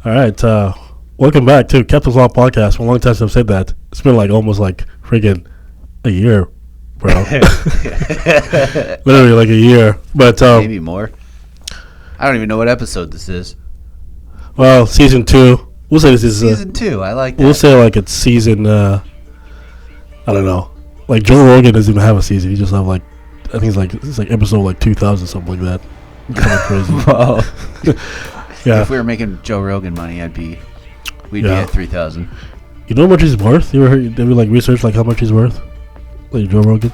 All right, welcome back to CptsLogs podcast. For a long time since I've said that. It's been like almost like friggin' a year, bro. Literally like a year, but maybe more. I don't even know what episode this is. Well, season 2. We'll say this is season 2. I like that. We'll say like it's season. I don't know. Like Joe Rogan doesn't even have a season. He just have like, I think it's like episode like 2000 something like that. Kind of crazy. Wow. Yeah. If we were making Joe Rogan money, we'd be at 3,000. You know how much he's worth? You ever like research like how much he's worth? Like Joe Rogan?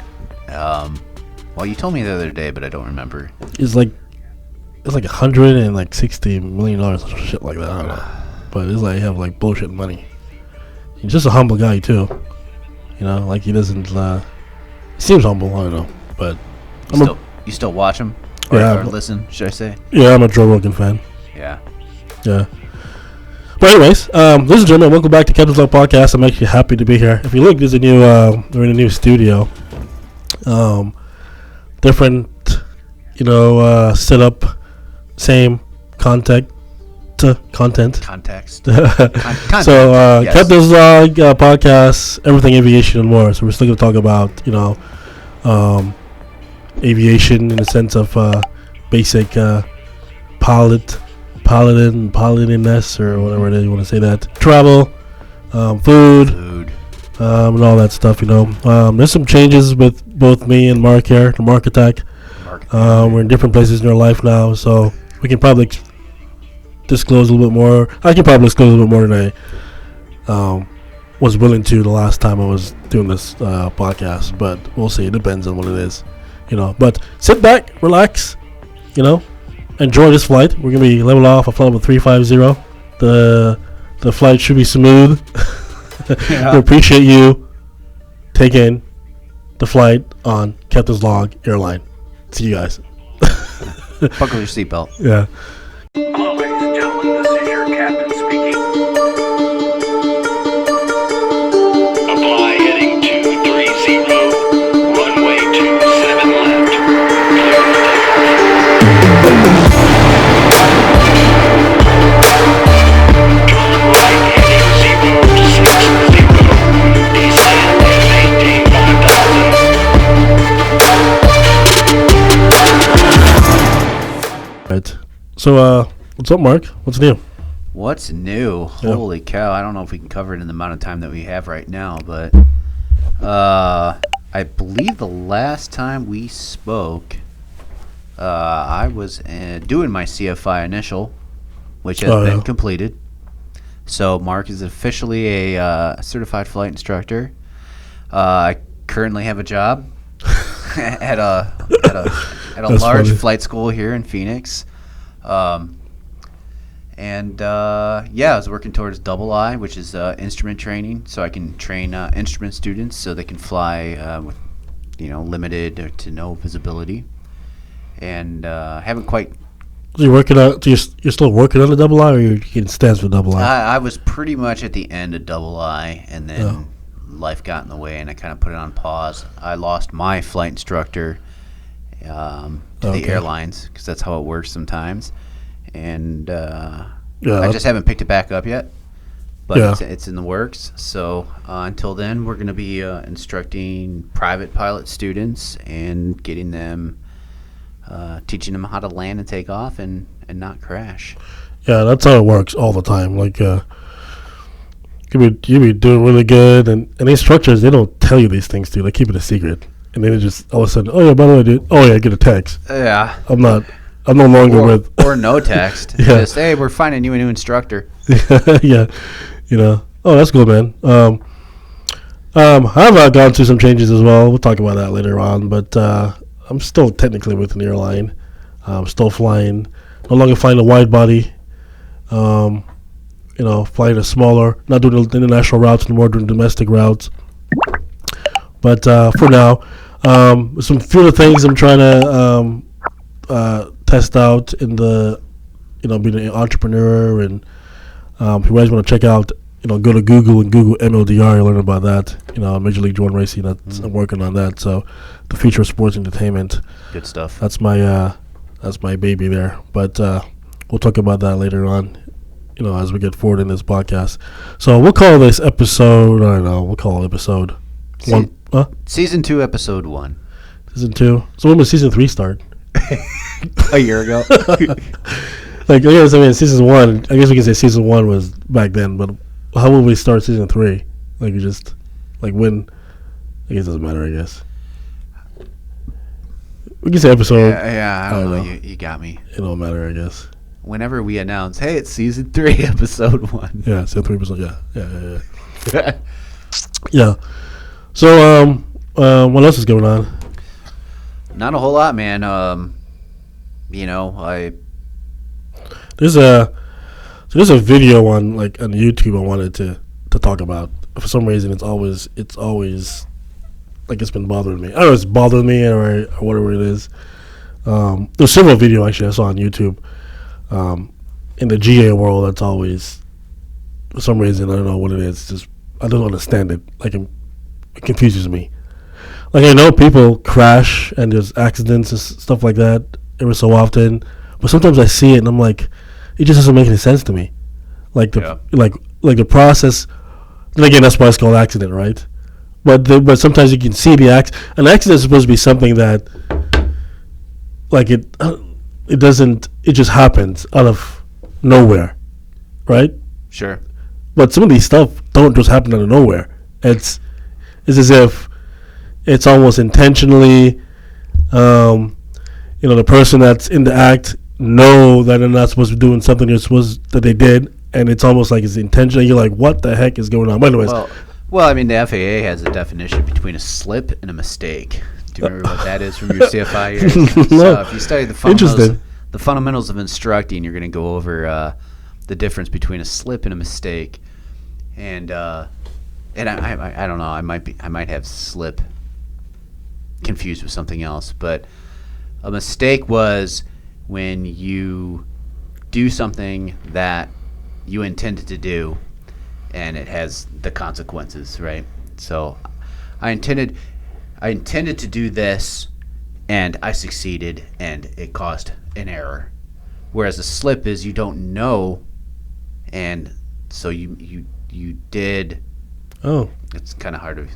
Well, you told me the other day, but I don't remember. It's like $160 million or shit like that. I don't know. But it's like he have like bullshit money. He's just a humble guy too. You know, like he doesn't. He seems humble. I don't know, but you still watch him? Or listen, should I say? Yeah, I'm a Joe Rogan fan. Yeah. Yeah. But anyways, ladies and gentlemen, welcome back to CptsLogs podcast. I'm actually happy to be here. If you look, there's a new, we're in a new studio. Different, setup, same context. Yes. CptsLogs podcast, everything aviation and more. So we're still going to talk about, aviation in the sense of basic pilotiness or whatever it is you want to say that. Travel, food, and all that stuff, There's some changes with both me and Mark here, the Mark Attack. We're in different places in our life now, so we can probably disclose a little bit more. I can probably disclose a little bit more than I was willing to the last time I was doing this podcast, but we'll see. It depends on what it is, But sit back, relax, enjoy this flight. We're gonna be level off a flight level 350. The flight should be smooth. We appreciate you taking the flight on CptsLogs airline. See you guys. Buckle your seatbelt. Yeah. Hello, ladies and gentlemen. This is your captain speaking. Apply heading 230. Runway 27 left. Clear for takeoff. Turn right heading 060. Descend and maintain 5,000. Right. So, what's up, Mark? What's new? What's new? Yeah. Holy cow. I don't know if we can cover it in the amount of time that we have right now, but I believe the last time we spoke, I was doing my CFI initial, which has been completed. So Mark is officially a certified flight instructor. I currently have a job at a large funny. flight school here in Phoenix. I was working towards double I, which is instrument training, so I can train instrument students so they can fly with, limited to no visibility. And haven't quite. So you're still working on the double I, or you're getting stands for double I? I was pretty much at the end of double I, and then life got in the way, and I kind of put it on pause. I lost my flight instructor to the airlines, because that's how it works sometimes. And I just haven't picked it back up yet, but it's in the works. So until then, we're going to be instructing private pilot students and getting them, teaching them how to land and take off and not crash. Yeah, that's how it works all the time. Like, you be doing really good, and the instructors, they don't tell you these things, too. They keep it a secret. And then they just, all of a sudden, oh, yeah, by the way, dude, I get a text. Yeah. I'm no longer with. Or no text. Yeah. Just, hey, we're finding you a new instructor. Yeah. Oh, that's cool, man. I've gone through some changes as well. We'll talk about that later on. But I'm still technically with an airline. I'm still flying. No longer flying a wide body. Flying a smaller, not doing the international routes anymore, doing domestic routes. But for now, some few of the things I'm trying to test out in the, being an entrepreneur. And if you guys want to check out, go to Google and Google MLDR and learn about that. Major League Drone Racing. I'm working on that. So the future of sports entertainment. Good stuff. That's my baby there. But we'll talk about that later on as we get forward in this podcast. So we'll call this episode. I don't know. We'll call it episode one. Season 2, episode 1. Season 2. So when does season 3 start? A year ago. Like, I guess, season 1. I guess we can say season 1 was back then. But how will we start season 3? Like, when? I guess it doesn't matter. I guess we can say episode. Yeah. I don't know. You got me. It don't matter. I guess. Whenever we announce, hey, it's season 3, episode 1. Yeah, season 3 episode. Yeah. Yeah. So, what else is going on? Not a whole lot, man. There's a video on YouTube I wanted to talk about. For some reason, it's always like it's been bothering me. I don't know if it's bothering me or whatever it is. There's several videos actually I saw on YouTube. In the GA world, that's always, for some reason, I don't know what it is. Just I don't understand it. Like it confuses me. Like, I know people crash and there's accidents and stuff like that every so often, but sometimes I see it and I'm like, it just doesn't make any sense to me. Like the process. Then again, that's why it's called accident, right? But sometimes you can see an accident is supposed to be something that, like, it doesn't. It just happens out of nowhere, right? Sure. But some of these stuff don't just happen out of nowhere. It's as if it's almost intentionally. The person that's in the act know that they're not supposed to be doing something that they did, and it's almost like it's intentional. You're like, what the heck is going on? But anyways, well, the FAA has a definition between a slip and a mistake. Do you remember what that is from your CFI years? No. So if you study the fundamentals of instructing, you're going to go over the difference between a slip and a mistake. And I don't know. I might have slip confused with something else, but a mistake was when you do something that you intended to do, and it has the consequences, right? So I intended to do this, and I succeeded, and it caused an error. Whereas a slip is you don't know, and so you did. Oh, it's kind of hard to.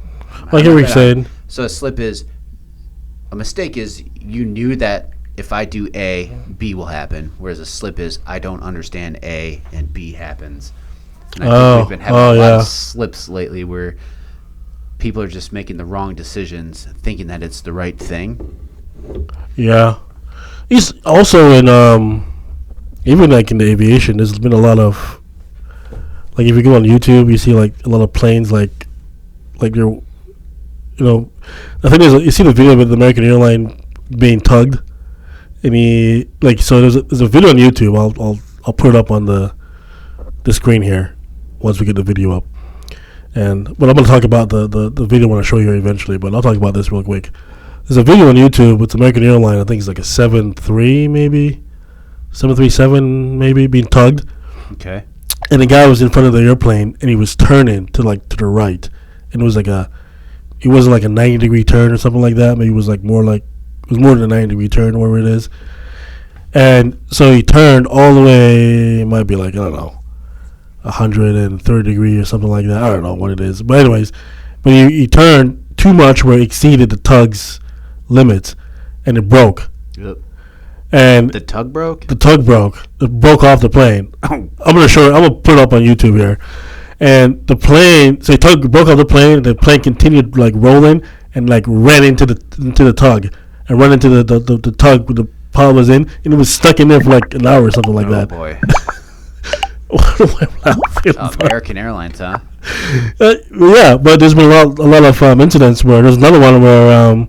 I get what you're saying. So a mistake is you knew that if I do A, B will happen. Whereas a slip is I don't understand A and B happens. And I think we've been having a lot of slips lately where people are just making the wrong decisions, thinking that it's the right thing. Yeah. He's also in even like in the aviation, there's been a lot of, like, if you go on YouTube, you see like a lot of planes like you're, the thing is, you see the video with the American airline being tugged, and so there's a video on YouTube. I'll put it up on the screen here once we get the video up. But I'm going to talk about the video when I show you eventually, but I'll talk about this real quick. There's a video on YouTube with American Airline. I think it's like a 737 maybe, being tugged. Okay. And the guy was in front of the airplane, and he was turning to the right, and it wasn't like a 90-degree turn or something like that. Maybe it was more than a 90-degree turn, wherever it is. And so he turned all the way. It might be 130 degree or something like that. I don't know what it is, but anyways, he turned too much where it exceeded the tug's limits, and it broke. Yep. And the tug broke. It broke off the plane. I'm gonna put it up on YouTube here. And the plane, so tug broke off the plane. The plane continued rolling and ran into the tug, and ran into the tug where the pilot was in, and it was stuck in there for an hour or something like that. Oh boy. What am I laughing about? American Airlines, huh? Yeah, but there's been a lot of incidents where there's another one where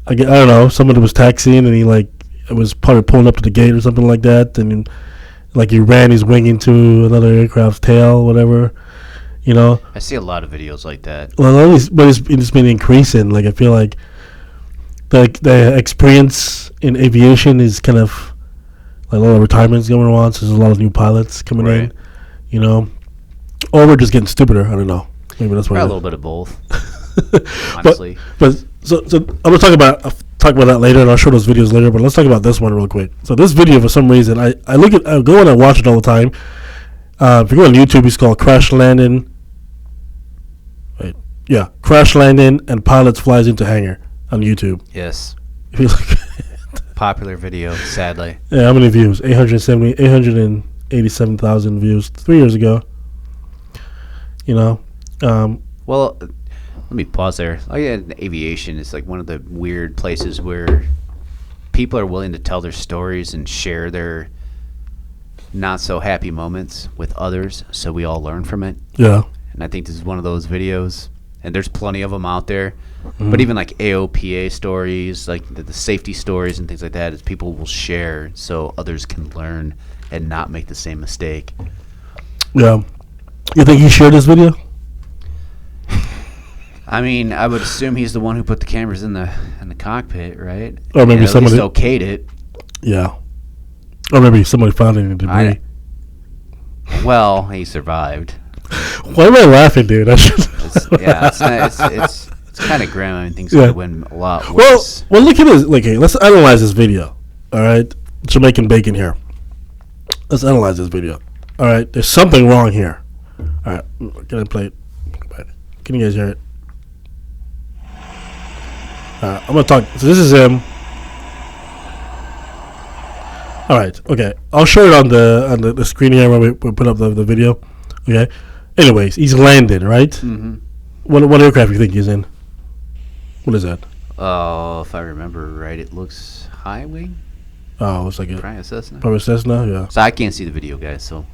I don't know, somebody was taxiing and he was probably pulling up to the gate or something like that, and he ran his wing into another aircraft's tail, whatever. I see a lot of videos like that. Well, but it's been increasing. I feel like the experience in aviation is kind of a lot of retirements going on, so there's a lot of new pilots coming in, or we're just getting stupider. I don't know. Maybe that's what. A little bit of both. Honestly, but so I'm gonna talk about that later, and I'll show those videos later. But let's talk about this one real quick. So this video, for some reason, I go and I watch it all the time, If you go on YouTube, it's called Crash Landing. Wait, yeah, Crash Landing and Pilots Flies into Hangar on YouTube. Yes. If you look, Popular video, sadly. yeah, how many views? 887,000 views 3 years ago. You know, Well, let me pause there. Oh yeah, aviation is like one of the weird places where people are willing to tell their stories and share their not so happy moments with others, so we all learn from it. yeah, And I think this is one of those videos, and there's plenty of them out there. But even like AOPA stories, like the safety stories and things like that, is people will share so others can learn and not make the same mistake. yeah. You think he shared this video? I mean, I would assume he's the one who put the cameras in the cockpit, right? Or maybe And at somebody least okayed it. Yeah. Or maybe somebody found it in the debris. Well, he survived. Why am I laughing, dude? It's kind of grim. I mean, things could have went a lot Well, worse. look at this. Like, hey, let's analyze this video. All right, Jamaican bacon here. Let's analyze this video. All right, there's something wrong here. All right, can I play it? Can you guys hear it? I'm gonna talk. So this is him. All right. Okay. I'll show it on the screen here when we put up the video. Okay. Anyways, he's landed, right? Mm-hmm. What aircraft do you think he's in? What is that? Oh, if I remember right, it looks high wing. Oh, it's like Probably a Cessna. probably Cessna. Yeah. So I can't see the video, guys. So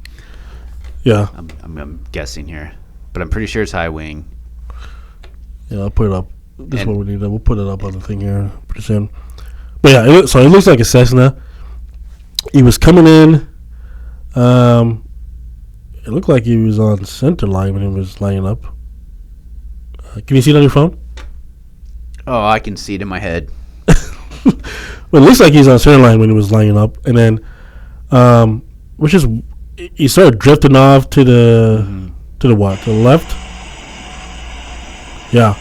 Yeah. I'm guessing here, but I'm pretty sure it's high wing. Yeah. I'll put it up. This is And- what we need. We'll put it up on the thing here pretty soon. But yeah, it looks like a Cessna. He was coming in. It looked like he was on center line when he was lining up. Can you see it on your phone? Oh, I can see it in my head. Well, it looks like he's on center line when he was lining up, and then, he started drifting off to the to the what? To the left. Yeah.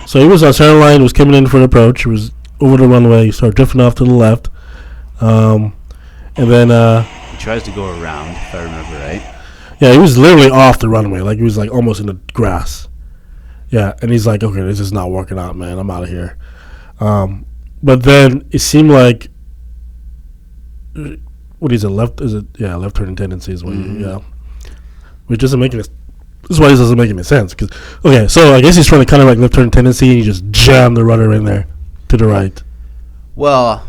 So he was on center line. Was coming in for an approach. He was over the runway. He started drifting off to the left, and then He tries to go around, if I remember right. yeah, he was literally off the runway. Like he was like almost in the grass. Yeah, and he's like, okay, this is not working out, man. I'm out of here. But then it seemed like, what is it? Left? Is it? Yeah, left turning tendency is what. Yeah, which doesn't make any. This is why this doesn't make any sense. Cause okay, so I guess he's trying to kind of like left turn tendency, and he just jammed the rudder in there to the right. Well,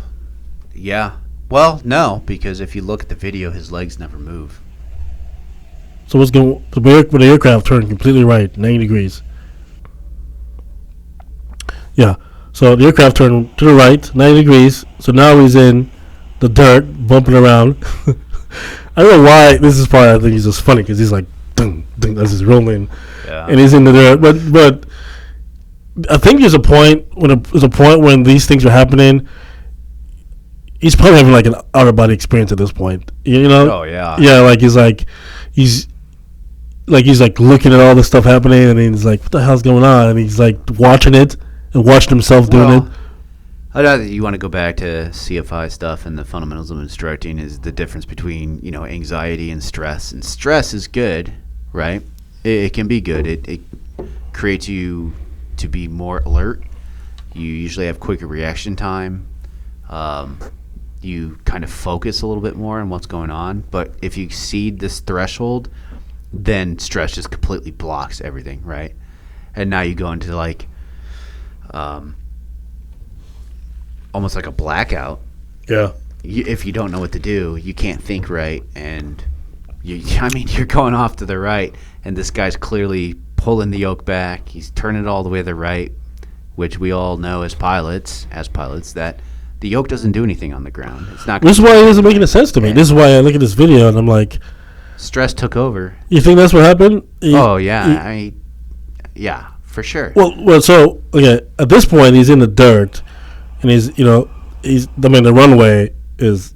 yeah. Well, no, because if you look at the video, his legs never move. So what's going? The aircraft turned completely right, 90 degrees. Yeah. So the aircraft turned to the right, 90 degrees. So now he's in the dirt, bumping around. I don't know why. This is part I think he's just funny because he's like, ding, ding, as he's rolling, and he's in the dirt. But I think there's a point when these things are happening. He's probably having like an outer body experience at this point. You know? Oh yeah. Yeah, like he's looking at all this stuff happening, and he's like, "What the hell's going on?" And he's like watching it and watching himself doing it. I know that you want to go back to CFI stuff and the fundamentals of instructing is the difference between anxiety and stress. And stress is good, right? It can be good. It creates you to be more alert. You usually have quicker reaction time. You kind of focus a little bit more on what's going on. But if you exceed this threshold, then stress just completely blocks everything, right? And now you go into like almost like a blackout. Yeah. If you don't know what to do, you can't think right, and you're going off to the right, and this guy's clearly pulling the yoke back. He's turning it all the way to the right, which we all know as pilots that the yoke doesn't do anything on the ground. It's not. This is why it doesn't make any sense to me. This is why I look at this video and I'm like, stress took over. You think that's what happened? Yeah, for sure. Well, so okay. At this point, he's in the dirt, and the runway is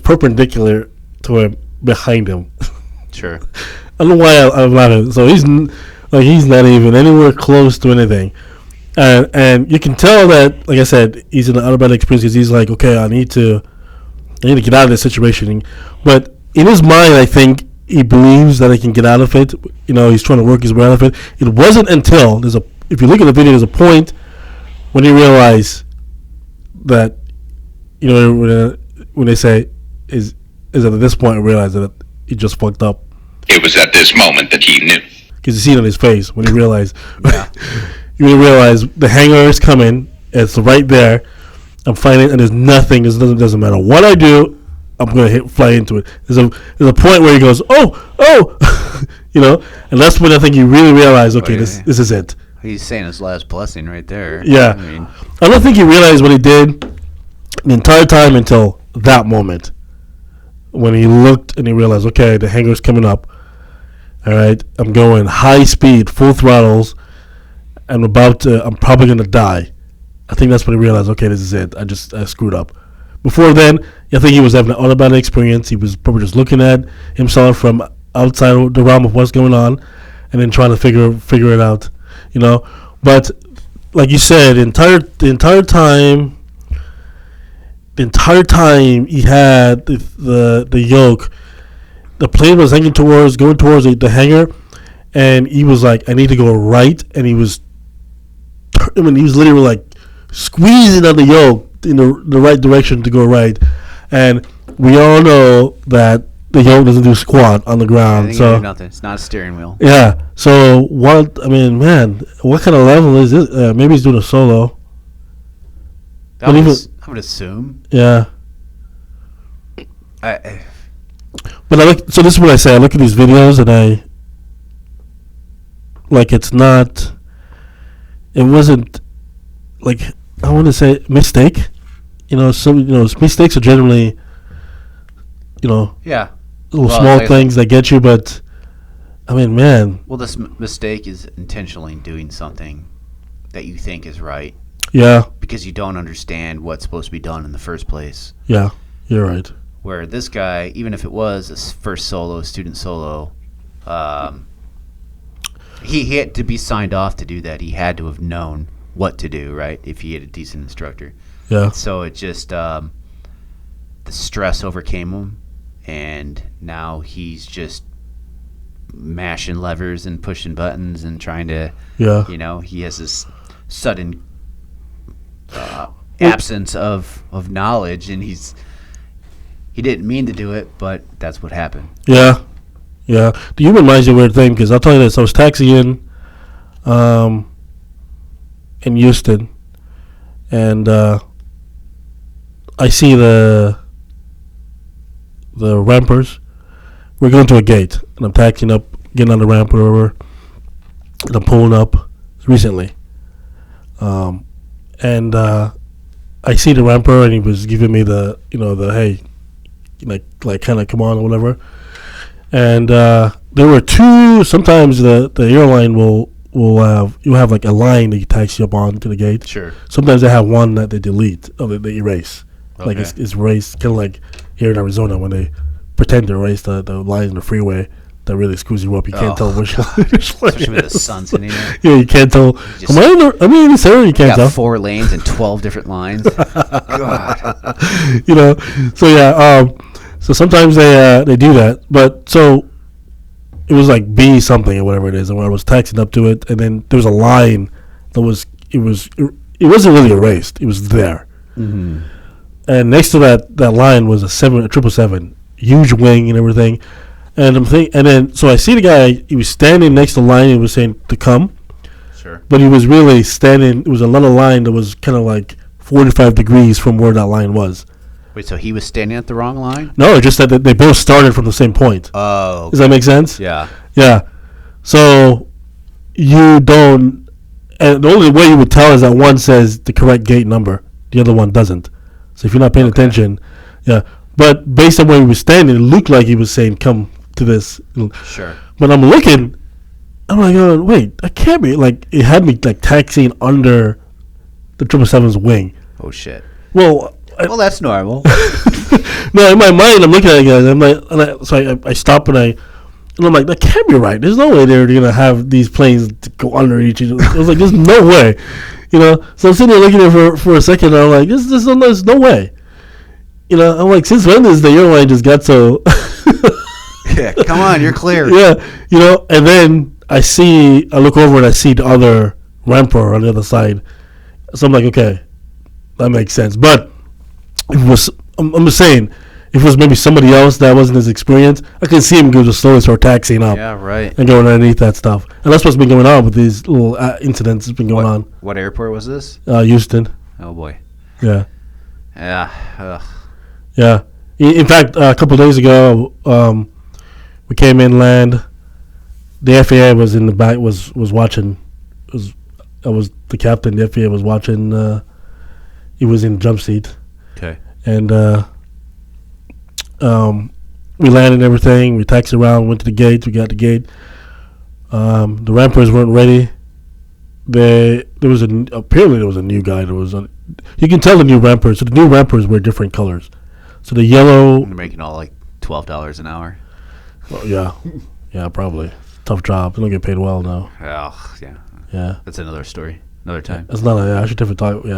perpendicular to him behind him. Sure. I don't know why I'm laughing. So he's not even anywhere close to anything, and you can tell that, like I said, he's in an out-of-body experience because he's like, okay, I need to get out of this situation, but in his mind, I think he believes that he can get out of it. You know, he's trying to work his way out of it. It wasn't until if you look at the video, there's a point when he realized that, you know, when they say is that at this point I realized that he just fucked up. It was at this moment that he knew. Because you see it on his face when he realized. Yeah. You realize the hangar is coming. It's right there. I'm flying, and there's nothing. It doesn't matter what I do. I'm gonna fly into it. There's a point where he goes, oh, you know, and that's when I think you really realize, okay, this is it. He's saying his last blessing right there. Yeah, I don't think he realized what he did the entire time until that moment when he looked and he realized, okay, the hangar's coming up. All right, I'm going high speed, full throttles. I'm probably gonna die. I think that's when he realized, okay, this is it. I screwed up. Before then, I think he was having an automatic experience. He was probably just looking at himself from outside the realm of what's going on, and then trying to figure it out, you know. But like you said, the entire time he had the yoke, the plane was going towards the hangar, and he was like, I need to go right, and he was literally like squeezing on the yoke in the right direction to go right, and we all know that the yoke doesn't do squat on the ground. So nothing. It's not a steering wheel. Yeah. So what? I mean, man, what kind of level is this? Maybe he's doing a solo. I would assume. Yeah. But so this is what I say. I look at these videos and it wasn't like, I want to say mistake. You know, mistakes are generally, yeah, little small things that get you. But I mean, man. Well, this mistake is intentionally doing something that you think is right. Yeah. Because you don't understand what's supposed to be done in the first place. Yeah, you're right. Where this guy, even if it was his first student solo, he had to be signed off to do that. He had to have known what to do, right? If he had a decent instructor. Yeah. So it just the stress overcame him, and now he's just mashing levers and pushing buttons and trying to. Yeah. You know, he has this sudden absence of knowledge, and he didn't mean to do it, but that's what happened. Yeah. Yeah. The human mind's a weird thing, because I'll tell you this. I was taxiing in Houston, and I see the rampers. We're going to a gate, and I'm taxiing up, getting on the ramp or whatever, and I'm pulling up recently. And I see the ramper, and he was giving me the hey, like kind of come on or whatever. And there were two. Sometimes the airline will have like a line that you taxi up on to the gate. Sure. Sometimes they have one that they delete or they erase. Okay. Like it's erased, kind of like here in Arizona when they pretend to erase the line in the freeway. That really screws you up. You can't tell which one. Especially with the sun sitting there. Yeah, you can't tell. Am I in this area? You can't tell. 4 lanes and 12 different lines. God. You know. So yeah. So sometimes they do that. But so it was like B something or whatever it is, and when I was taxiing up to it, and then there was a line that it wasn't really erased. It was there. Mm-hmm. And next to that line was a 777, huge wing and everything. And so I see the guy. He was standing next to the line. He was saying to come. Sure. But he was really standing. It was another line that was kind of like 45 degrees from where that line was. Wait, so he was standing at the wrong line? No, just that they both started from the same point. Oh. Okay. Does that make sense? Yeah. Yeah. So you don't. And the only way you would tell is that one says the correct gate number, the other one doesn't. So if you're not paying attention, yeah. But based on where he was standing, it looked like he was saying, "Come to this." Sure. But I'm looking, I'm like, oh, wait, that can't be. Like, it had me like taxiing under the 777's wing. Oh shit. Well, that's normal. No, in my mind, I'm looking at it, guys. I'm like, so I stop and I'm like, that can't be right. There's no way they're gonna have these planes to go under each other. I was like, there's no way, you know. So I'm sitting there looking at it for a second. And I'm like, there's no way. You know, I'm like, since when does the airline just got so Yeah, come on, you're clear. Yeah, and then I look over and I see the other ramper on the other side. So I'm like, okay, that makes sense. But if it was, I'm just saying, if it was maybe somebody else that wasn't as experienced, I can see him go just slowly start taxiing up. Yeah, right. And going underneath that stuff. And that's what's been going on with these little incidents that's been going on. What airport was this? Houston. Oh, boy. Yeah. Yeah. Ugh. Yeah. In fact, a couple of days ago, we came inland. The FAA was in the back, was watching. I was the captain. The FAA was watching. He was in the jump seat. Okay. And we landed and everything. We taxied around, went to the gate. We got the gate. The rampers weren't ready. Apparently there was a new guy. You can tell the new rampers. So the new rampers were different colors. So the yellow. They're making all like $12 an hour. Well, yeah, probably. Tough job. They don't get paid well now. Oh, yeah. Yeah. That's another story. Another time. It's not. I should definitely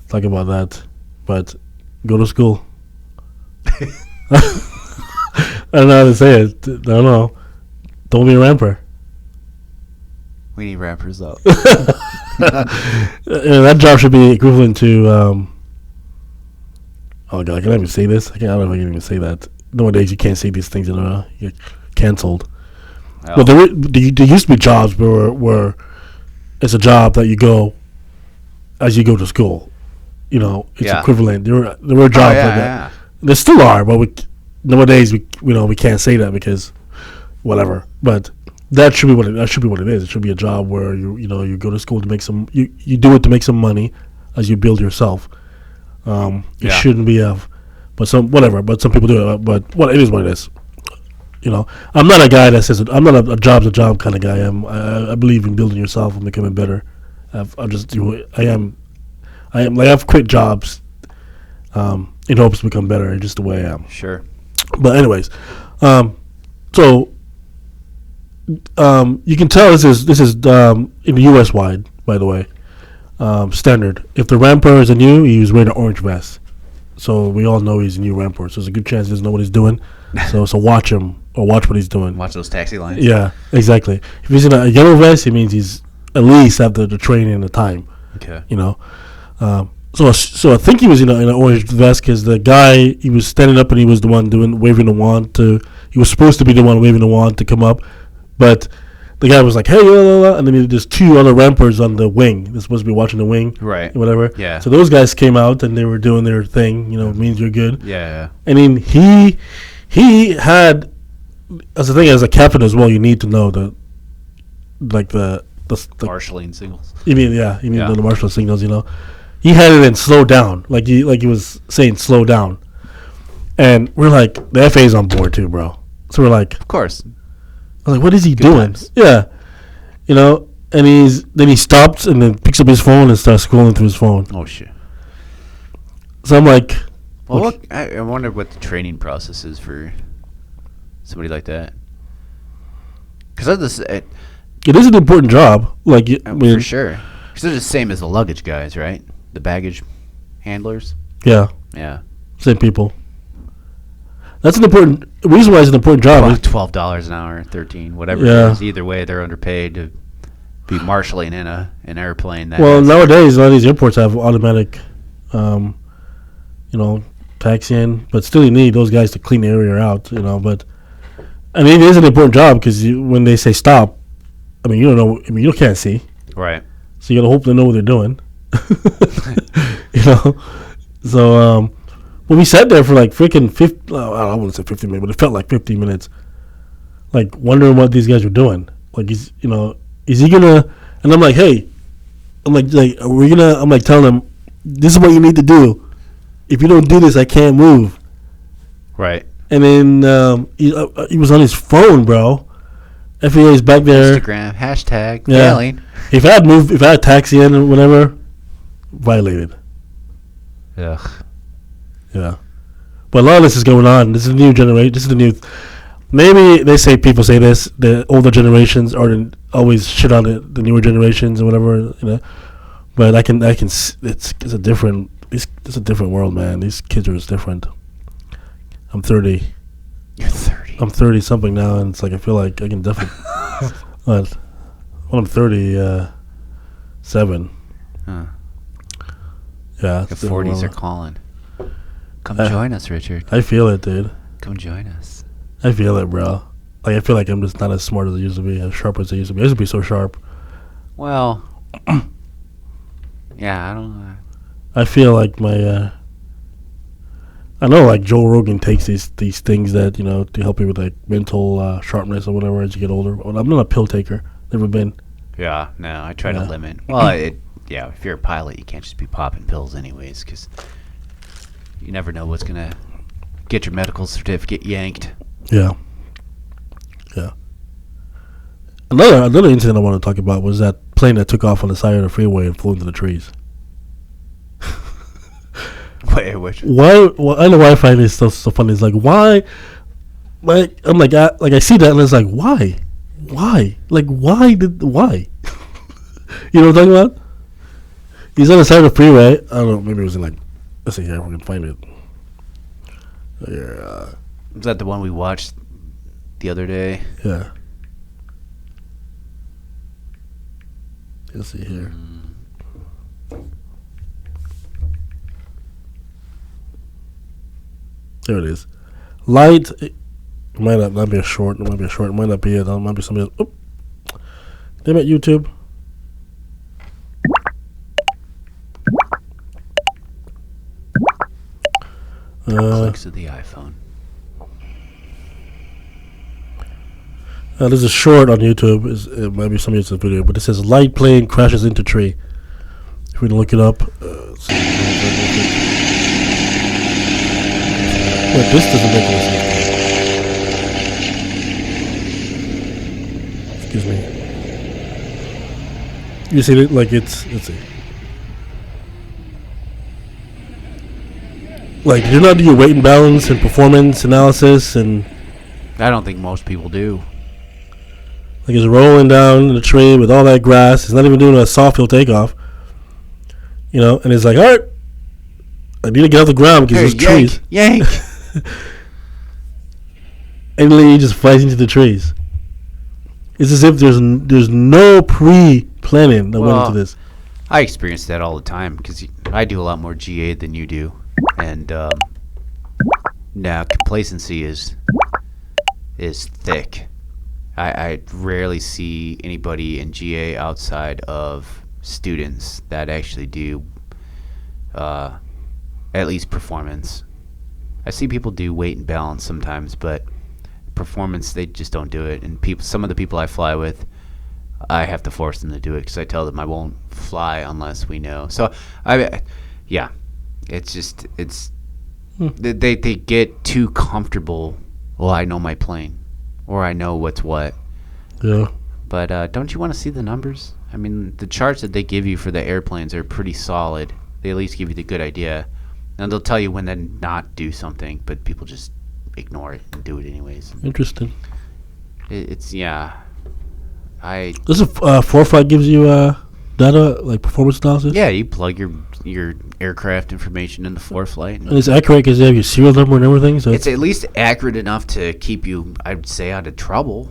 talk about that. But go to school. I don't know how to say it. I don't know. Don't be a ramper. We need rampers up. That job should be equivalent to. Oh God, can I even say this? I don't know if I can even say that. Nowadays, you can't say these things. You get canceled. Oh. But there used to be jobs where it's a job that you go as you go to school. It's equivalent. There were jobs like that. Yeah. There still are, but nowadays we can't say that because whatever. But that should be what it is. It should be a job where you go to school to make some. You do it to make some money as you build yourself. It shouldn't be but some people do it. But it is what it is. I'm not a guy that says I'm not a job's a job kind of guy. I believe in building yourself and becoming better. I've quit jobs in hopes to become better. Just the way I am. Sure. But anyways, so you can tell this is in the U.S. wide, by the way, standard. If the ramper is a new, he's wearing an orange vest. So we all know he's a new ramper. So there's a good chance he doesn't know what he's doing. So watch him or watch what he's doing. Watch those taxi lines. Yeah, exactly. If he's in a yellow vest, it means he's at least have the training and the time. Okay. So I think he was in an orange vest because the guy, he was standing up and he was the one waving the wand he was supposed to be the one waving the wand to come up, but the guy was like, hey, and then there's two other rampers on the wing. They're supposed to be watching the wing. Right. Whatever. Yeah. So those guys came out and they were doing their thing, it means you're good. Yeah. And then he had, as a captain as well, you need to know the marshalling signals. You need to know the marshal signals, He had it in slow down, like he was saying slow down. And we're like, the FA's on board too, bro. So we're like, of course. I was like, what is he Good doing? times. Yeah. And then he stops and then picks up his phone and starts scrolling through his phone. Oh, shit. So I'm like, well, I wonder what the training process is for somebody like that. Because it is an important job. For sure. Because they're the same as the luggage guys, right? The baggage handlers. Yeah. Yeah. Same people. That's an important reason why it's an important job. $12 an hour, $13, whatever it is. Either way, they're underpaid to be marshalling in an airplane. Nowadays, a lot of these airports have automatic, taxiing, but still you need those guys to clean the area out, But it is an important job because when they say stop, you don't know. You can't see, right? So you gotta hope they know what they're doing, So. Well, we sat there for like freaking 50. I wouldn't say 15 minutes, but it felt like 15 minutes. Like wondering what these guys were doing. Like is he gonna? And I'm like, hey, I'm like, are we gonna? I'm like telling him, this is what you need to do. If you don't do this, I can't move. Right. And then he was on his phone, bro. FAA is back there. Instagram hashtag failing. If I had taxi in or whatever, violated. Ugh. Yeah, but a lot of this is going on. This is the new generation. This is the new. Maybe people say this. The older generations always shit on the newer generations or whatever, But I can. It's a different. It's a different world, man. These kids are just different. I'm 30. You're 30. I'm 30 something now, and it's like I feel like I can definitely. But when I'm 37. Huh. Yeah, The 40s are calling. Come join us, Richard. I feel it, dude. Come join us. I feel it, bro. Like I feel like I'm just not as smart as I used to be, as sharp as I used to be. I used to be so sharp. Well, yeah, I don't know. I feel like my. I know, like Joe Rogan takes these things that to help you with like mental sharpness or whatever as you get older. But I'm not a pill taker. Never been. Yeah, no, I try to limit. Well, if you're a pilot, you can't just be popping pills anyways, because you never know what's gonna get your medical certificate yanked. Yeah. Yeah. Another incident I want to talk about was that plane that took off on the side of the freeway and flew into the trees. Wait, which? Why? I know why I find this stuff so funny. It's like why? Like I'm like I see that and it's like why? Like why? You know what I'm talking about? He's on the side of the freeway. I don't know. Maybe it was in like. Let's see here if we can find it. Yeah. Was that the one we watched the other day? Yeah. Let's see here. There it is. Light. It might not be a short. It might be a short. It might not be it. It might be something else. Oop. Damn it, YouTube. Clicks of the iPhone. There's a short on YouTube. It might be somebody else's video, but it says light plane crashes into tree. If we can look it up. But this doesn't make any sense. Excuse me. You see it? Like let's see. Like, do you not do your weight and balance and performance analysis and... I don't think most people do. Like, it's rolling down the tree with all that grass. It's not even doing a soft hill takeoff. And it's like, all right, I need to get off the ground because there's trees. Yank! And then he just flies into the trees. It's as if there's no pre-planning that went into this. I experience that all the time because I do a lot more GA than you do. And now complacency is thick. I rarely see anybody in GA outside of students that actually do at least performance. I see people do weight and balance sometimes, but performance they just don't do it. And some of the people I fly with, I have to force them to do it because I tell them I won't fly unless we know. So it's just they get too comfortable. Well, I know my plane, or I know what's what. Yeah. But don't you want to see the numbers? I mean, the charts that they give you for the airplanes are pretty solid. They at least give you the good idea. And they'll tell you when to not do something, but people just ignore it and do it anyways. Interesting. This is ForeFlight gives you data, like performance analysis? Yeah, you plug your aircraft information into ForeFlight. And it's accurate because they have your serial number and everything? So it's at least accurate enough to keep you, I'd say, out of trouble.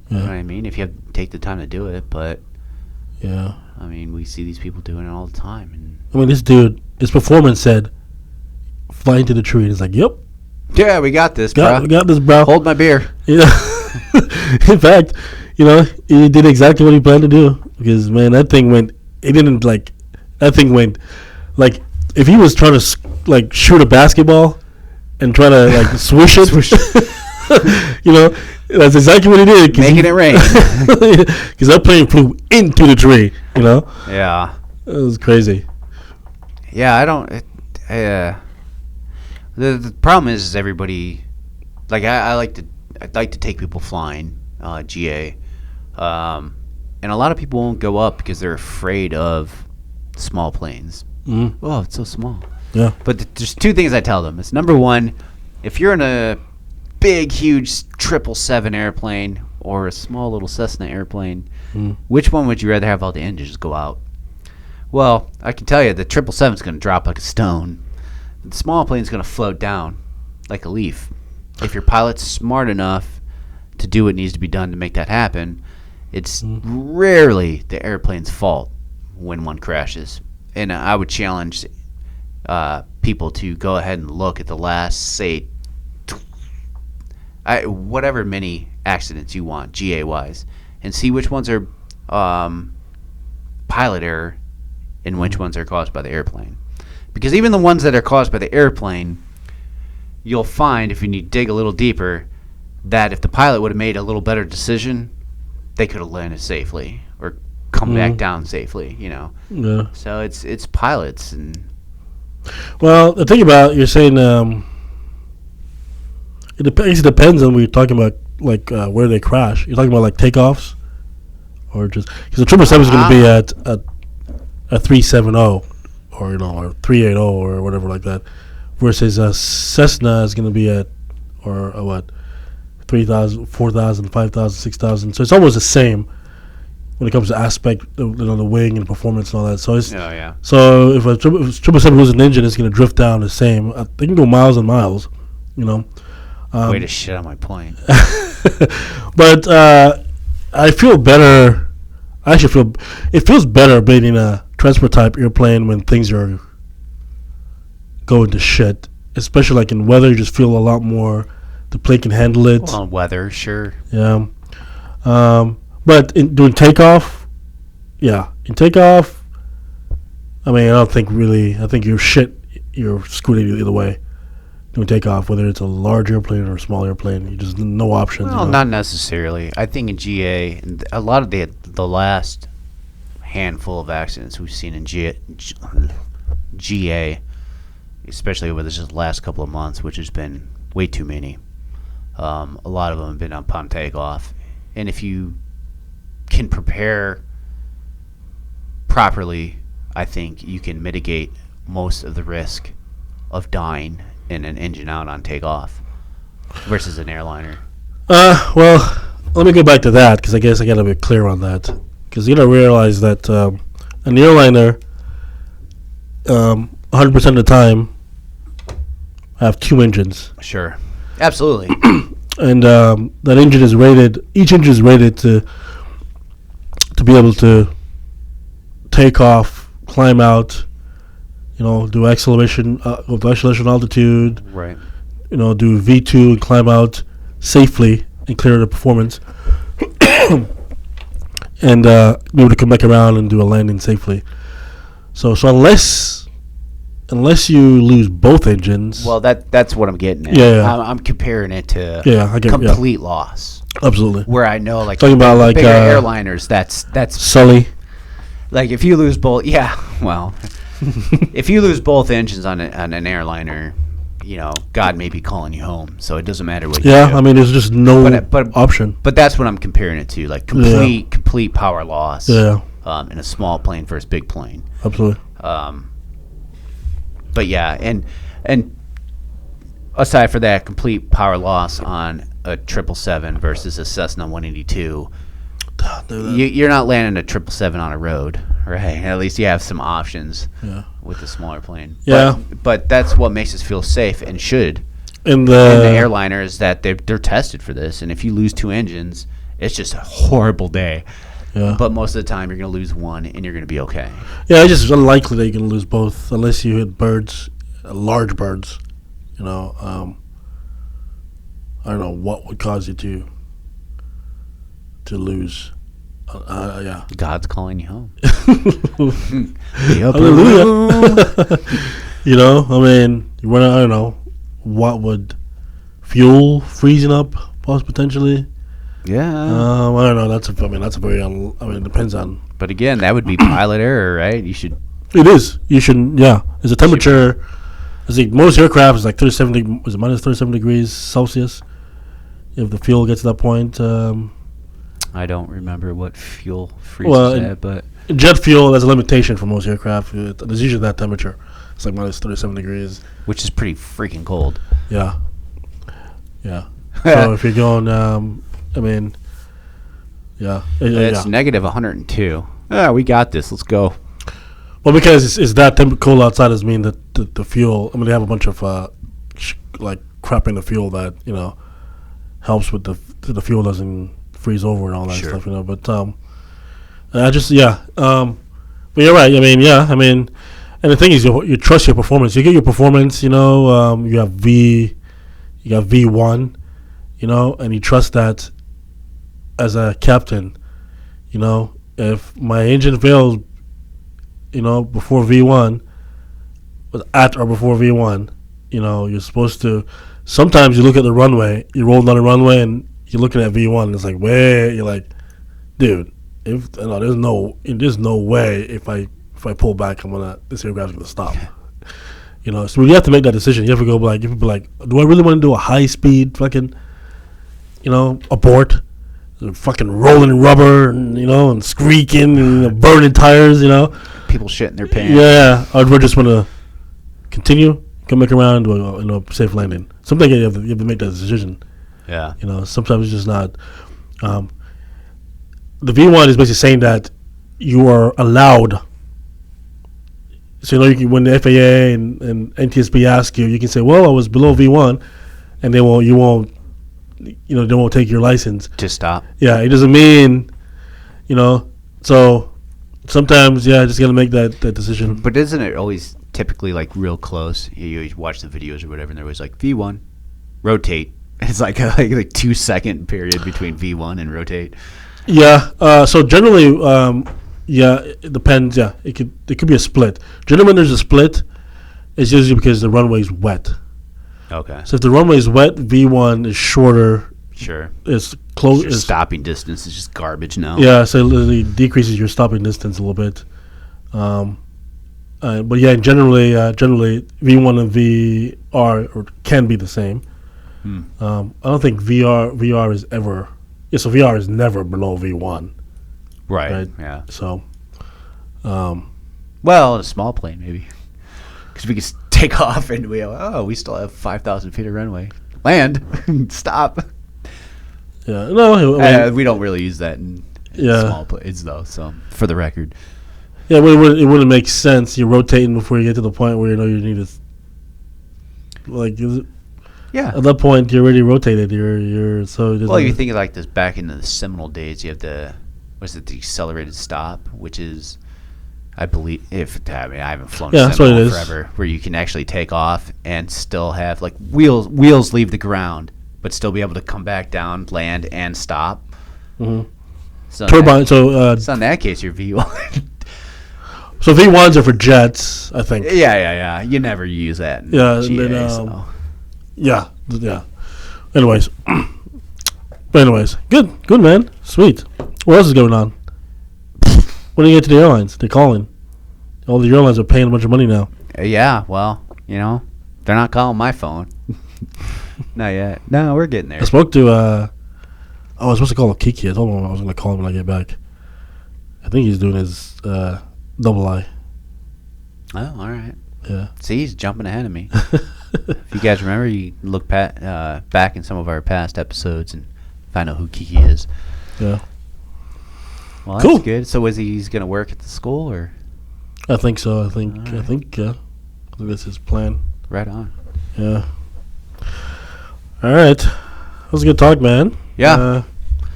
Yeah. You know what I mean? If you have to take the time to do it, but... Yeah. I mean, we see these people doing it all the time. And this dude, his performance said, fly into the tree. And it's like, yep. Yeah, we got this, bro. We got this, bro. Hold my beer. Yeah. In fact, he did exactly what he planned to do. Because, man, that thing went, if he was trying to, shoot a basketball and try to, swish it. That's exactly what he did. Making it rain. Because that plane flew into the tree, Yeah. It was crazy. Yeah, I don't... The problem is everybody... I'd like to take people flying, GA. And a lot of people won't go up because they're afraid of small planes. Mm. Oh, it's so small. Yeah. But there's two things I tell them. It's number one, if you're in a big, huge 777 airplane or a small little Cessna airplane, which one would you rather have all the engines go out? Well, I can tell you the 777 is going to drop like a stone. The small plane is going to float down like a leaf. If your pilot's smart enough to do what needs to be done to make that happen, it's rarely the airplane's fault when one crashes. And I would challenge people to go ahead and look at the last, say, whatever many accidents you want, GA-wise, and see which ones are pilot error and which ones are caused by the airplane. Because even the ones that are caused by the airplane, you'll find, if you need to dig a little deeper, that if the pilot would have made a little better decision, they could have landed safely or come back down safely, you know. Yeah. So it's pilots. And well, the thing about you're saying it depends on what you're talking about, like where they crash. You're talking about like takeoffs, or just because the 777 is going to be at a 370 or or 380 or whatever like that, versus a Cessna is going to be at or what 3,000, 4,000, 5,000, 6,000. So it's almost the same when it comes to aspect of the wing and performance and all that. So it's so if a 777 loses an engine, it's going to drift down the same. They can go miles and miles, you know. Way to shit on my point. But I feel better. I actually it feels better being in a transport type airplane when things are going to shit, especially like in weather. You just feel a lot more. The plane can handle it. Well, weather, sure. Yeah. But doing takeoff, in takeoff, I mean, I don't think really. I think you're screwed either way. Doing takeoff, whether it's a large airplane or a small airplane, you just no options. Well, not necessarily. I think in GA, a lot of the last handful of accidents we've seen in GA, especially over this last couple of months, which has been way too many. A lot of them have been upon takeoff, and if you can prepare properly, I think you can mitigate most of the risk of dying in an engine out on takeoff versus an airliner. Well, let me go back to that because I guess I got to be clear on that, because you got to realize that an airliner, 100% of the time, have two engines. Sure, absolutely. And that engine is rated. Each engine is rated to be able to take off, climb out. Do acceleration, go to acceleration altitude. Right. Do V2 and climb out safely and clear the performance, and be able to come back around and do a landing safely. So unless you lose both engines. Well, that's what I'm getting at. Yeah. I'm comparing it to I get complete loss. Absolutely. Where I know, like, talking about like bigger airliners, that's Sully. Like if you lose both, if you lose both engines on an airliner, God may be calling you home. So it doesn't matter what you do. I mean, there's just no option. But that's what I'm comparing it to, like complete power loss. Yeah. In a small plane versus big plane. Absolutely. But yeah, and aside for that, complete power loss on a 777 versus a Cessna 182. You're not landing a 777 on a road, right? At least you have some options with the smaller plane. Yeah. But that's what makes us feel safe and should. In the airliner is that they're tested for this, and if you lose two engines, it's just a horrible day. Yeah. But most of the time, you're going to lose one, and you're going to be okay. Yeah, it's just unlikely that you're going to lose both unless you hit birds, large birds. I don't know what would cause you to lose. Yeah. God's calling you home. Hallelujah. I mean, I don't know what would fuel freezing up potentially. Yeah. I don't know. That's a very. It depends on. But again, that would be pilot error, right? You should. It is. You should. Yeah. There's a temperature. I think most aircraft is like 37. Was it minus 37 degrees Celsius? If the fuel gets to that point. I don't remember what fuel freezes at, but jet fuel, there's a limitation for most aircraft. There's usually that temperature. It's like minus 37 degrees, which is pretty freaking cold. Yeah. So if you're going, it's negative 102. We got this. Let's go. Well, because it's that cold outside doesn't mean that the fuel. I mean, they have a bunch of crap in the fuel that helps with the fuel doesn't freeze over and all that stuff. But I just but you're right. I mean, and the thing is, you trust your performance. You get your performance. You have V1. And you trust that as a captain. If my engine fails, before V1, at or before V1, you're supposed to. Sometimes you look at the runway, you roll down the runway, and you're looking at V1. And it's like, wait, you're like, dude, there's no way if I pull back, this aircraft's gonna stop. So you have to make that decision. You have to go like, do I really want to do a high speed fucking, abort, fucking rolling rubber, and squeaking and burning tires, People shitting their pants. Yeah, or do I just want to continue, come back around, and do a safe landing? Sometimes you have to make that decision. Yeah. Sometimes it's just not. The V1 is basically saying that you are allowed. So when the FAA and NTSB ask you, you can say, "Well, I was below V1," and they won't take your license to stop. Yeah, it doesn't mean, So sometimes, just gotta make that decision. But isn't it always typically like real close? You always watch the videos or whatever, and they're always like V1, rotate. It's like a 2-second period between V1 and rotate. Yeah. So generally, it depends. Yeah, it could be a split. Generally, when there's a split, it's usually because the runway's wet. Okay. So if the runway is wet, V1 is shorter. Sure. It's close. Your stopping distance is just garbage now. Yeah, so it literally decreases your stopping distance a little bit. But generally V1 and VR can be the same. I don't think VR is ever. Yeah, so VR is never below V1. Right. Yeah. So. Well, a small plane maybe, because we can take off and we still have 5,000 feet of runway. Land, stop. Yeah. No. We don't really use that in small planes though. So for the record. Yeah, it wouldn't make sense. You're rotating before you get to the point where you need to. Yeah. At that point, you're already rotated. You're so. Well, you think of like this back in the Seminole days. You have the accelerated stop, which is, I believe, I haven't flown Seminole forever, where you can actually take off and still have like wheels leave the ground, but still be able to come back down, land, and stop. Mm-hmm. So turbine. So in that case, you're V1. So V1s are for jets, I think. Yeah. You never use that. GA, so. Yeah. Anyways, good man, sweet. What else is going on? When do you get to the airlines? They're calling. All the airlines are paying a bunch of money now. Yeah, well, they're not calling my phone. Not yet. No, we're getting there. I spoke to. I was supposed to call Kiki. I told him I was going to call him when I get back. I think he's doing his double I. Oh, all right. Yeah. See, he's jumping ahead of me. If you guys remember, you look back in some of our past episodes and find out who Kiki is. Yeah. Well, cool. That's good. So he's going to work at the school, or? I think so. I think that's his plan. Right on. Yeah. All right. That was a good talk, man. Yeah.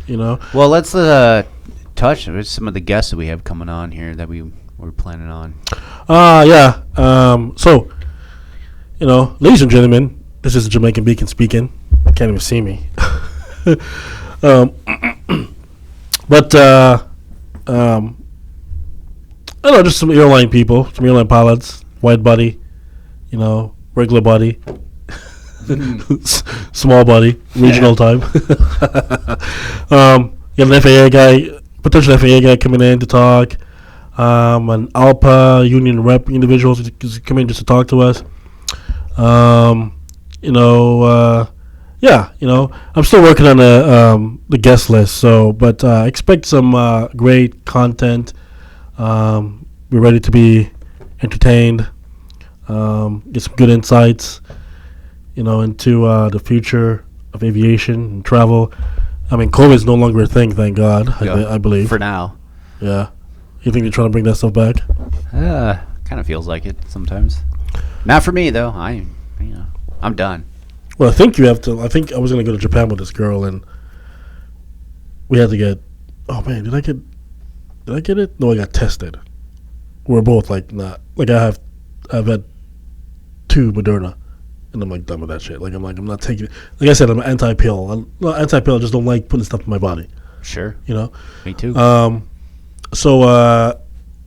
Well, let's touch with some of the guests that we have coming on here that we were planning on. Yeah. So, ladies and gentlemen, this is Jamaican Beacon speaking. You can't even see me. But I don't know, just some airline people, some airline pilots, wide body, regular body, small body, regional type. You have an FAA guy, potential FAA guy coming in to talk. An ALPA union rep individuals come in just to talk to us. I'm still working on the guest list, but expect some great content. We're ready to be entertained, get some good insights, into the future of aviation and travel. COVID is no longer a thing, thank God. Yeah, I believe for now. Yeah, you think they're trying to bring that stuff back? Kind of feels like it sometimes. Not for me though. I'm done. Well, I think you have to. I think I was gonna go to Japan with this girl, and we had to get. Oh man, did I get it? No, I got tested. We're both like not like I've had 2 Moderna, and I'm like done with that shit. Like I'm not taking it. Like I said, I'm anti-pill. I'm not anti-pill. I just don't like putting stuff in my body. Sure. You know. Me too. So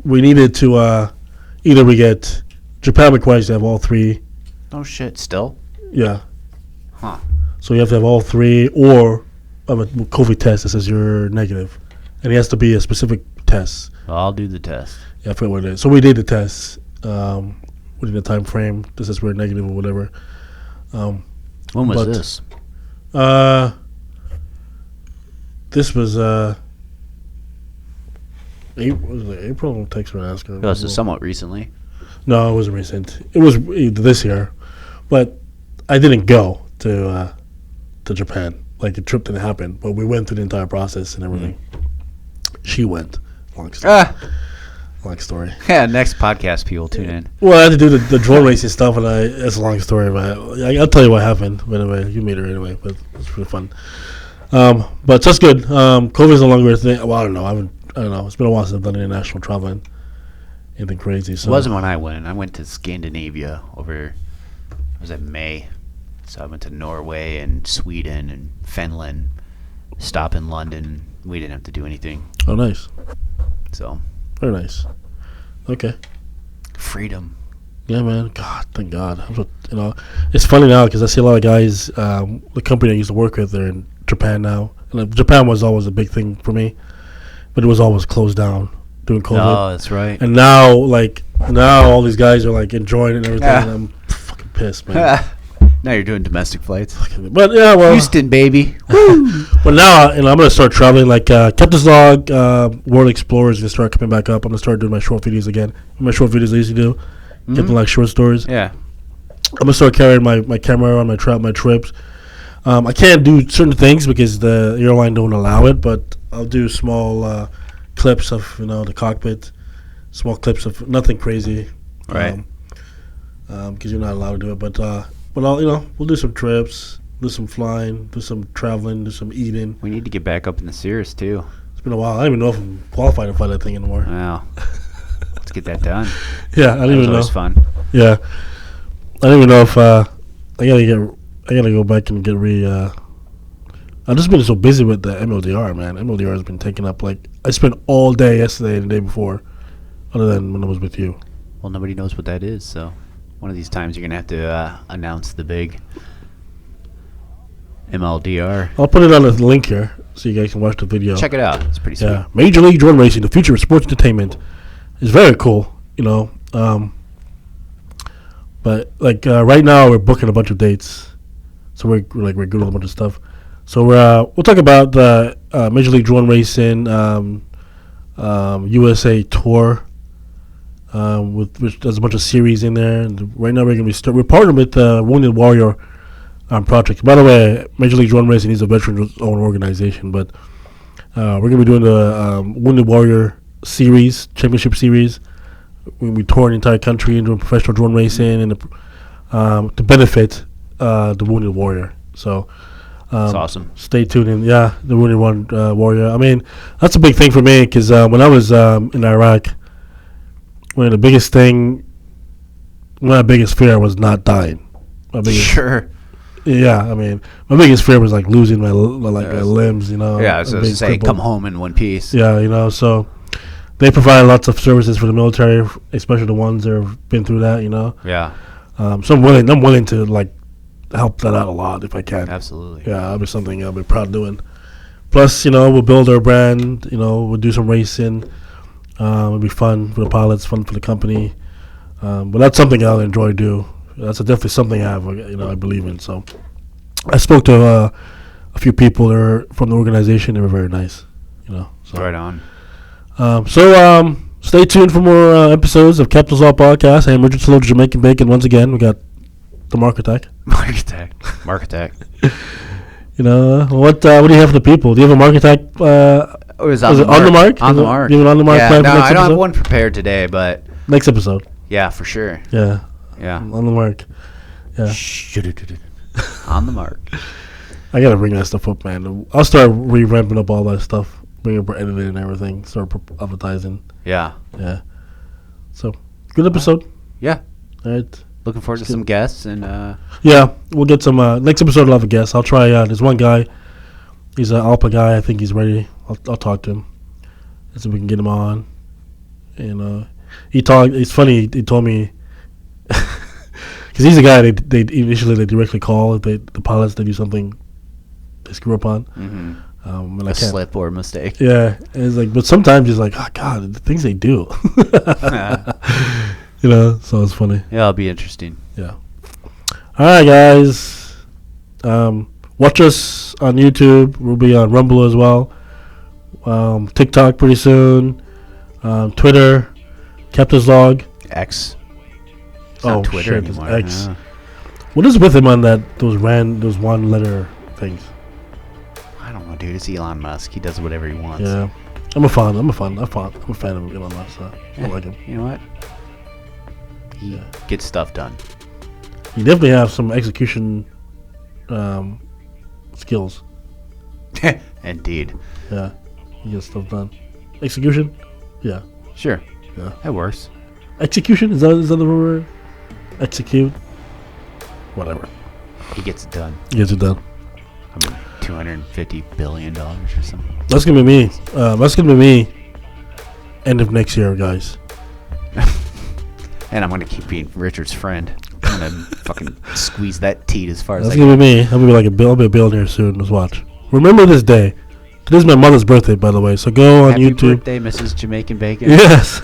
we needed to either we get Japan requires to have all 3. Oh shit! Still. Yeah. Huh. So you have to have all 3, or have a COVID test that says you're negative, and it has to be a specific test. Well, I'll do the test. Yeah, I forget what it is. So we did the test within the time frame. This is we're negative or whatever. When was this? This was April. I'll text her and ask her. Oh, so somewhat recently. No, it wasn't recent. It was this year, but I didn't go to Japan. Like the trip didn't happen, but we went through the entire process and everything. She went. Long story. Long story. Yeah, next podcast, people tune in. Well, I had to do the drone racing stuff, and it's a long story, but I'll tell you what happened. But anyway, you meet her anyway, but it's really fun. But that's good. COVID's no longer a thing. Well, I don't know. It's been a while since I've done international traveling. Anything crazy. So. It wasn't when I went. I went to Scandinavia over, was it May? So I went to Norway and Sweden and Finland, stop in London. We didn't have to do anything. Oh, nice. So. Very nice. Okay. Freedom. Yeah, man. God, thank God. It's funny now because I see a lot of guys, the company I used to work with, they're in Japan now. And Japan was always a big thing for me, but it was always closed down during COVID. Oh, that's right. And now all these guys are like enjoying it and everything, and I'm fucking pissed, man. Now you're doing domestic flights. But yeah, well, Houston, baby. Woo! But now, I'm gonna start traveling. Like CptsLogs, World Explorers is gonna start coming back up. I'm gonna start doing my short videos again. My short videos I used to do, getting like short stories. Yeah. I'm gonna start carrying my camera on my trips. I can't do certain things because the airline don't allow it, but I'll do small clips of the cockpit, small clips of nothing crazy, right? Because you're not allowed to do it. But I'll we'll do some trips, do some flying, do some traveling, do some eating. We need to get back up in the Cirrus too. It's been a while. I don't even know if I'm qualified to fly that thing anymore. Wow. Let's get that done. Yeah, I don't even know. That was fun. Yeah, I don't even know if I gotta go back and get I've just been so busy with the MLDR, man. MLDR has been taking up I spent all day yesterday and the day before, other than when I was with you. Well, nobody knows what that is, so one of these times you're gonna have to announce the big MLDR. I'll put it on the link here so you guys can watch the video. Check it out. It's pretty sweet. Yeah, Major League Drone Racing: The Future of Sports Entertainment is very cool. But right now we're booking a bunch of dates, so we're good with a bunch of stuff. So we'll talk about the Major League Drone Racing USA tour, which there's a bunch of series in there. And right now we're partnered with the Wounded Warrior project. By the way, Major League Drone Racing is a veteran-owned organization, but we're gonna be doing the Wounded Warrior series, championship series. We're gonna be touring the entire country and doing professional drone racing and to benefit the Wounded Warrior. So. That's awesome. Stay tuned in. Yeah, the Wounded Warrior. I mean, that's a big thing for me because when I was in Iraq, my biggest fear was not dying. Sure. Yeah, I mean, my biggest fear was losing my limbs. Yeah, I was going to say, crippled. Come home in one piece. Yeah, so they provide lots of services for the military, especially the ones that have been through that. Yeah. So I'm willing to help that out a lot if I can. Absolutely. Yeah, that'll be something I'll be proud of doing. Plus, we'll build our brand. We'll do some racing. It'll be fun for the pilots, fun for the company. But that's something I'll enjoy do. That's definitely something I believe in. So I spoke to a few people that are from the organization. They were very nice. So. Right on. So stay tuned for more episodes of CptsLogs Podcast. I am Richard Slow, Jamaican Bacon. Once again, we got the Mark Attack. Mark Attack. What do you have for the people? Do you have a Mark Attack? Was it on the mark? On the mark. Do you have an on the mark plan for next I don't episode? have one prepared today, but next episode. Yeah, for sure. Yeah. Yeah. On the mark. Yeah. On the mark. I gotta bring that stuff up, man. I'll start revamping up all that stuff, bring up editing and everything, start advertising. Yeah. Yeah. So, good episode. Yeah. All right. Looking forward to some guests and Yeah, we'll get some next episode. I'll have a guest. I'll try. There's one guy. He's an Alpha guy. I think he's ready. I'll talk to him, so we can get him on. And he talked. It's funny. He told me because he's a guy they initially directly call if the pilots they do something they screw up on. mm-hmm. And a slip or a mistake. Yeah, and it's like, but sometimes it's like, oh God, the things they do. So it's funny. Yeah, it'll be interesting. Yeah. All right, guys. Watch us on YouTube. We'll be on Rumble as well. TikTok pretty soon. Twitter. CptsLog. X. It's not Twitter shit, anymore. X. Yeah. What is with him on those one letter things? I don't know, dude. It's Elon Musk. He does whatever he wants. Yeah. I'm a fan of Elon Musk. So I like him. You know what? He gets stuff done. You definitely have some execution skills. Indeed. Yeah. He gets stuff done. Execution? Yeah. Sure. Yeah. That works. Execution? Is that the word? Execute? Whatever. He gets it done. He gets it done. I mean, $250 billion or something. That's gonna be me. That's gonna be me. End of next year, guys. And I'm gonna keep being Richard's friend. I'm gonna fucking squeeze that teat as far as That's I gonna can. be me. I'll be a billionaire soon. Let's watch. Remember this day. Today's my mother's birthday, by the way. So go on Happy YouTube. birthday, Mrs. Jamaican Bacon. Yes.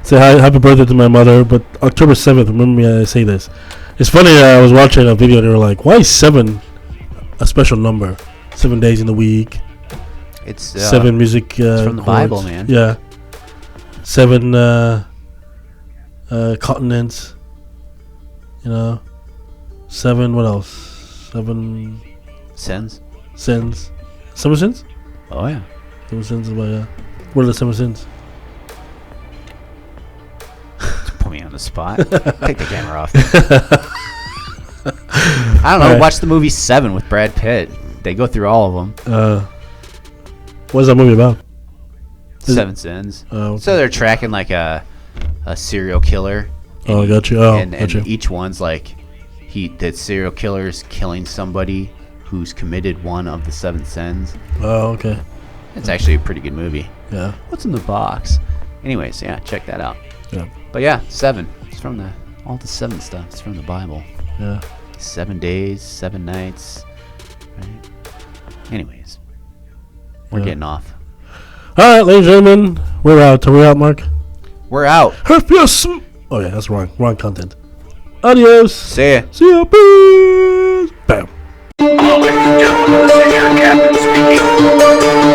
Say hi, happy birthday to my mother. But October 7th, remember me, I say this. It's funny, I was watching a video and they were like, why is 7 a special number? 7 days in the week. It's 7 music it's from the chords. Bible, man. Yeah. 7 continents. 7, what else? 7 Sins. sins. 7 sins? Oh yeah. 7 sins is what, what are the 7 sins? Put me on the spot. Take the camera off. I don't know. Alright. Watch the movie 7 with Brad Pitt. They go through all of them. What is that movie about? 7 sins. Okay. So they're tracking like a serial killer. Oh, I got you. Oh, and got you. each one's like the serial killer is killing somebody who's committed one of the 7 sins. Oh, okay. It's actually a pretty good movie. Yeah. What's in the box? Anyways, yeah, check that out. Yeah. But yeah, 7. It's from all the 7 stuff. It's from the Bible. Yeah. 7 days, 7 nights. Right? Anyways, we're Yeah. getting off. All right, ladies and gentlemen, we're out. Are we out, Mark? We're out. Oh, yeah, that's wrong. Wrong content. Adios. See ya. See ya. Peace. Bam. Ladies and gentlemen, this is your captain speaking.